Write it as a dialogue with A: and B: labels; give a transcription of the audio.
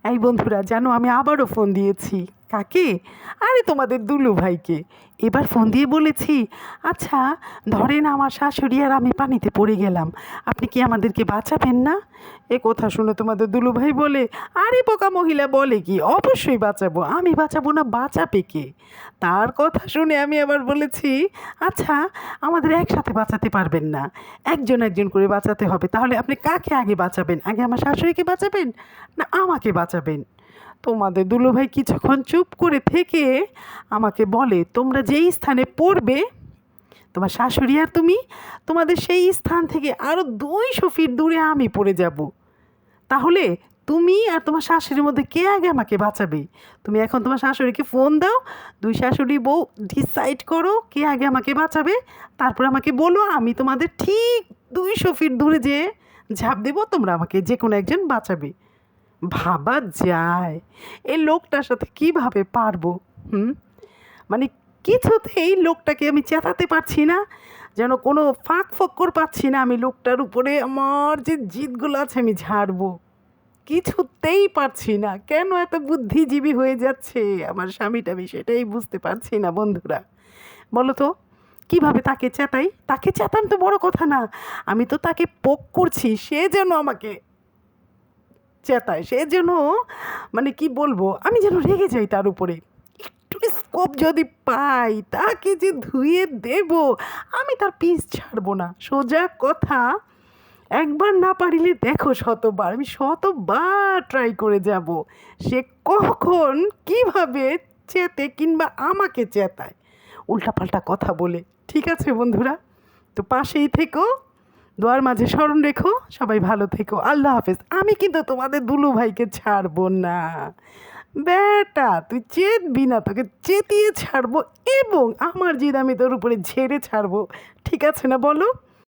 A: এই বন্ধুরা, জানো আমি আবারও ফোন দিয়েছি। কাকে? আরে তোমাদের দুলু ভাইকে। এবার ফোন দিয়ে বলেছি, আচ্ছা ধরেন আমার শাশুড়ি আর আমি পানিতে পড়ে গেলাম, আপনি কি আমাদেরকে বাঁচাবেন না? এ কথা শুনে তোমাদের দুলু ভাই বলে, আরে বোকা মহিলা বলে কি, অবশ্যই বাঁচাবো। আমি বাঁচাবো না, বাঁচাবে কে? তার কথা শুনে আমি আবার বলেছি, আচ্ছা আমাদের একসাথে বাঁচাতে পারবেন না, একজন একজন করে বাঁচাতে হবে। তাহলে আপনি কাকে আগে বাঁচাবেন? আগে আমার শাশুড়িকে বাঁচাবেন না আমাকে বাঁচাবেন? তোমাদের দুলোভাই কিছুক্ষণ চুপ করে থেকে আমাকে বলে, তোমরা যেই স্থানে পড়বে, তোমার শাশুড়ি আর তুমি, তোমাদের সেই স্থান থেকে আরও 200 ফিট দূরে আমি পড়ে যাব। তাহলে তুমি আর তোমার শাশুড়ির মধ্যে কে আগে আমাকে বাঁচাবে? তুমি এখন তোমার শাশুড়িকে ফোন দাও, দুই শাশুড়ি বউ ডিসাইড করো কে আগে আমাকে বাঁচাবে, তারপর আমাকে বলো, আমি তোমাদের ঠিক 200 ফিট দূরে যেয়ে ঝাঁপ দেবো, তোমরা আমাকে যে কোনো একজন বাঁচাবে। ভাবা যায় এই লোকটার সাথে কিভাবে পারবো? হুম, মানে কিছুতেই লোকটাকে আমি চেতাতে পারছি না, যেন কোনো ফাঁক ফক্কর পাচ্ছি না। আমি লোকটার উপরে আমার যে জিদগুলো আছে আমি ঝাড়বো, কিছুতেই পারছি না। কেন এত বুদ্ধিজীবী হয়ে যাচ্ছে আমার স্বামীটা, আমি সেটাই বুঝতে পারছি না। বন্ধুরা বলো তো, কীভাবে তাকে চেতাই? তাকে চেতান তো বড় কথা না, আমি তো তাকে পোক করছি, সে যেন আমাকে চেতায়, সে যেন, মানে কি বলবো, আমি যেন রেগে যাই তার উপরে। একটু স্কোপ যদি পাই, তাকে যে ধুয়ে দেব, আমি তার পিস ছাড়বো না। সোজা কথা, একবার না পারিলে দেখো শতবার, আমি শতবার ট্রাই করে যাব সে কখন কিভাবে চেতে কিংবা আমাকে চেতায় উল্টাপাল্টা কথা বলে। ঠিক আছে বন্ধুরা, তো পাশেই থেকো, দোয়ার মাঝে স্মরণ রেখো, সবাই ভালো থেকো, আল্লাহ হাফেজ। আমি কিন্তু তোমাদের দুলু ভাইকে ছাড়বো না বেটা, তুই চেতবি না, তোকে চেতিয়ে ছাড়বো, এবং আমার জিদ আমি তোর উপরে ঝেড়ে ছাড়বো। ঠিক আছে না বলো?